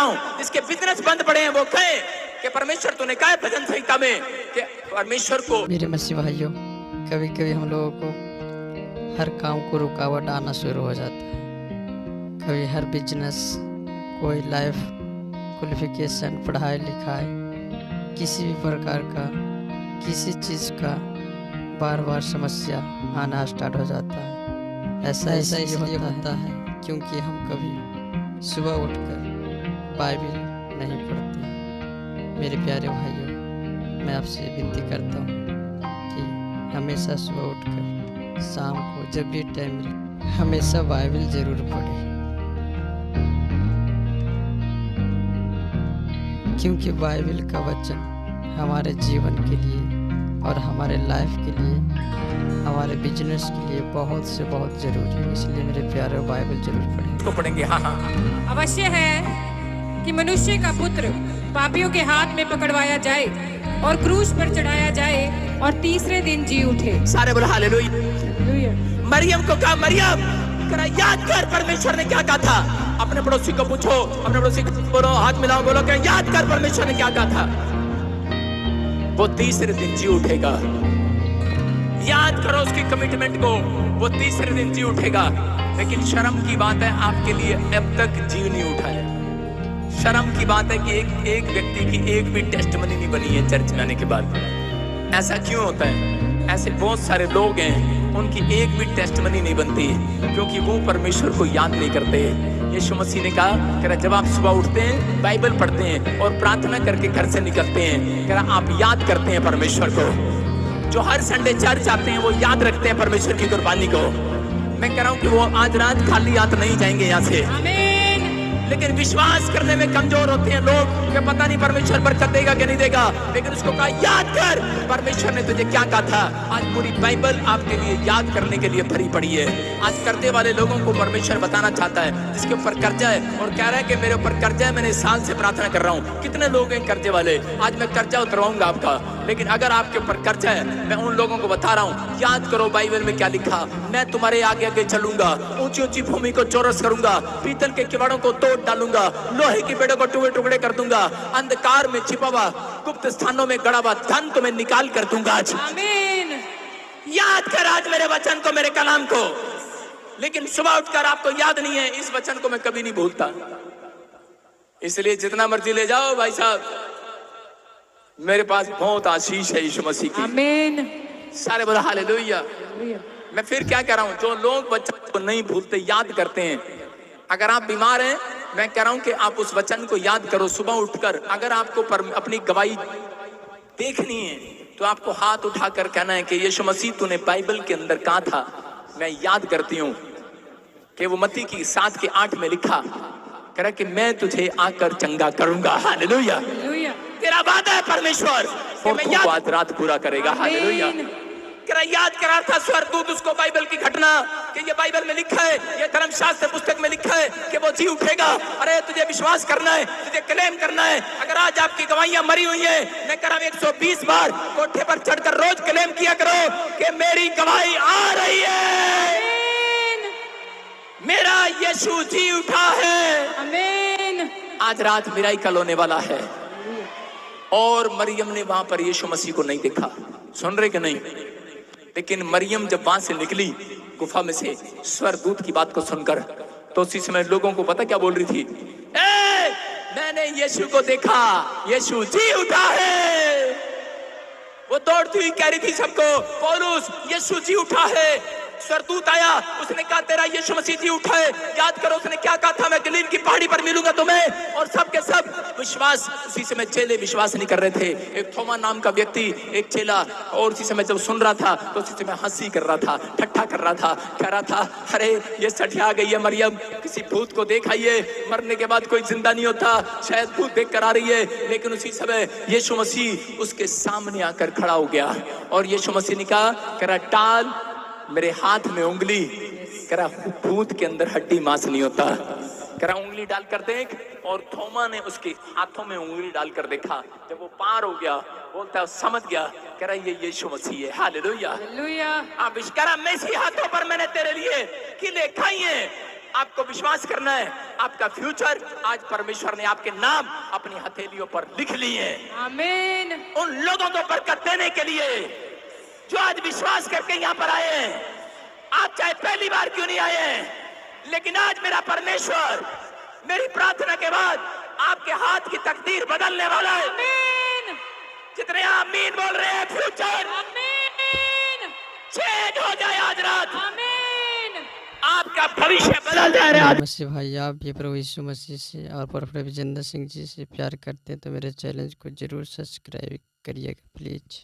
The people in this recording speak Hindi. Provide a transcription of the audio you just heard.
हूँ, जिसके बिजनेस बंद पड़े हैं, वो कहे कि परमेश्वर तूने कहा है भजन संहिता में कि परमेश्वर को। मेरे मसीह भाइयों, कभी कभी हम लोगों को हर काम को रुकावट आना शुरू हो जाता है। कभी हर बिजनेस, कोई लाइफ क्वालिफिकेशन, पढ़ाई लिखाई, किसी भी प्रकार का किसी चीज़ का बार बार समस्या आना स्टार्ट हो जाता है। ऐसा इसलिए होता है क्योंकि हम कभी सुबह उठकर बाइबल नहीं पढ़ते। मेरे प्यारे भाइयों, मैं आपसे विनती करता हूँ कि हमेशा सुबह उठकर शाम को जब भी टाइम मिले हमेशा बाइबल ज़रूर पढ़ें, क्योंकि बाइबल का वचन हमारे जीवन के लिए और हमारे लाइफ के लिए, हमारे बिजनेस के लिए बहुत से बहुत ज़रूरी है। इसलिए मेरे प्यारे बाइबल जरूर पढ़ें। तो पढ़ेंगे। हाँ हाँ, अवश्य है कि मनुष्य का पुत्र पापियों के हाथ में पकड़वाया जाए और क्रूस पर चढ़ाया जाए और तीसरे दिन जी उठे। सारे बोलो हालेलुया। मरियम को कहा, मरियम जरा याद कर परमेश्वर ने क्या कहा था। अपने पड़ोसी को पूछो, अपने पड़ोसी को बोलो, हाथ मिलाओ, बोलो कि याद कर परमेश्वर ने क्या कहा था। वो तीसरे दिन जी उठेगा। याद करो उसकी कमिटमेंट को, वो तीसरे दिन जी उठेगा। लेकिन शर्म की बात है, आपके लिए अब तक जी नहीं उठा है। शर्म की बात है कि एक व्यक्ति की एक भी टेस्टमनी नहीं बनी है चर्च में आने के बाद। ऐसा क्यों होता है? ऐसे बहुत सारे लोग हैं, उनकी एक भी टेस्टमनी नहीं बनती क्योंकि वो परमेश्वर को याद नहीं करते। यीशु मसीह ने कहा कि जब आप सुबह उठते हैं, बाइबल पढ़ते हैं और प्रार्थना करके घर से निकलते हैं, कि आप याद करते हैं परमेश्वर को। जो हर संडे चर्च आते हैं वो याद रखते हैं परमेश्वर की कुर्बानी को। मैं कह रहा हूँ कि वो आज रात खाली हाथ नहीं जाएंगे यहाँ से। लेकिन विश्वास करने में कमजोर होते हैं लोग कि पता नहीं परमेश्वर बरकत देगा कि नहीं देगा। लेकिन उसको कहा याद कर परमेश्वर ने तुझे क्या कहा था। आज पूरी बाइबल आपके लिए याद करने के लिए भरी पड़ी है। आज कर्जे वाले लोगों को परमेश्वर बताना चाहता है, जिसके ऊपर कर्जा है और कह रहा है कि मेरे ऊपर कर्जा है, मैंने साल से प्रार्थना कर रहा हूँ। कितने लोग हैं कर्जे वाले? आज मैं कर्जा उतरवाऊंगा आपका। लेकिन अगर आपके ऊपर कर्जा है, मैं उन लोगों को बता रहा हूँ, याद करो बाइबल में क्या लिखा। मैं तुम्हारे आगे आगे चलूंगा, ऊंची ऊंची भूमि को चौरस करूंगा, पीतल के किवाड़ों को तोड़ डालूंगा, लोहे की बेड़ों को टुकड़े टुकड़े कर दूंगा, अंधकार में छिपा हुआ गुप्त स्थानों में गड़ा हुआ धन तुम्हें निकाल कर दूंगा। आज आमीन। याद कर आज मेरे वचन को, मेरे कलाम को। लेकिन सुबह उठकर आपको याद नहीं है, इस वचन को मैं कभी नहीं भूलता। इसलिए जितना मर्जी ले जाओ भाई साहब, मेरे पास बहुत आशीष है यीशु मसीह की। आमीन। सारे बोलो हालेलुया। मैं फिर क्या कह रहा हूं, जो लोग वचन को नहीं भूलते, याद करते हैं। अगर आप बीमार हैं, मैं कह रहा हूं कि आप उस वचन को याद करो सुबह उठकर। अगर आपको अपनी गवाही देखनी है तो आपको हाथ उठाकर कहना है कि यीशु मसीह तूने बाइबल के अंदर कहा था, मैं याद करती हूँ कि वो मत्ती की 7:8 में लिखा, कह रहा कि मैं तुझे आकर चंगा करूंगा। हालेलुया। तेरा वादा है परमेश्वर कि मैं याद आज रात पूरा करेगा। हालेलुया। याद करा था स्वर्गदूत उसको बाइबल की घटना कि ये बाइबल में लिखा है, ये धर्मशास्त्र पुस्तक में लिखा है कि वो जी उठेगा। अरे तुझे विश्वास करना है, तुझे क्लेम करना है। अगर आज आपकी गवाहियां मरी हुई हैं, मैं कह रहा हूं 120 बार कोठे पर चढ़कर रोज क्लेम किया करो कि मेरी गवाही आ रही है, मेरा यीशु जी उठा है। आमीन। आज रात मिराकल होने वाला है। और मरियम ने वहां पर यीशु मसीह को नहीं देखा, सुन रहे कि नहीं? लेकिन मरियम जब वहां से निकली गुफा में से स्वर्गदूत की बात को सुनकर, तो उसी समय लोगों को पता क्या बोल रही थी? मैंने यीशु को देखा, यीशु जी उठा है। वो दौड़ती हुई कह रही थी सबको, पौलुस यीशु जी उठा है। स्वर्गदूत आया, उसने कहा तेरा यीशु मसीह जी उठा है। याद करो उसने क्या कहा था, मैं गलील की पहाड़ी पर मिलूंगा तुम्हें। और सब के सब विश्वास, उसी समय चेले विश्वास नहीं कर रहे थे। एक थोमा नाम का व्यक्ति, एक चेला, और उसी समय जब सुन रहा था तो उसी समय हंसी कर रहा था, ठट्ठा कर रहा था, कह रहा था अरे ये सठिया गई है मरियम, किसी भूत को देख आई है, मरने के बाद कोई जिंदा नहीं होता, शायद भूत देख कर आ रही है। लेकिन उसी समय यीशु मसीह उसके सामने आकर खड़ा हो गया और यीशु मसीह ने कहा, कह रहा टाल मेरे हाथ में उंगली, कह रहा भूत के अंदर हड्डी मांस नहीं होता, कह रहा उंगली डालकर देख। और थोमा ने उसके हाथों में उंगली डालकर देखा। जब वो पार हो गया, बोलता समझ गया, कह रहा ये यीशु मसीह है। हालेलुया। हालेलुया। आप इश्कारा में इसी हाथों पर मैंने तेरे लिए किले खाई हैं, आपको विश्वास करना है, आपका फ्यूचर आज परमेश्वर ने आपके नाम अपनी हथेलियों पर लिख लिए हैं। आमीन। उन लोगों को बरकत देने के लिए जो आज विश्वास करके यहाँ पर आए हैं। आप चाहे पहली बार क्यों नहीं आए हैं, लेकिन आज मेरा परमेश्वर मेरी प्रार्थना के बाद आपके हाथ की तकदीर बदलने वाला है। आमीन। जितने आमीन बोल रहे हैं, फ्यूचर आमीन। चेंज हो जाए आज रात, आमीन। आपका भविष्य बदल जाए आज। मसीह भाई, आप भी प्रभु यीशु मसीह से और प्रॉफेट विजेंद्र सिंह जी से प्यार करते हैं तो मेरे चैनल को जरूर सब्सक्राइब करिएगा प्लीज।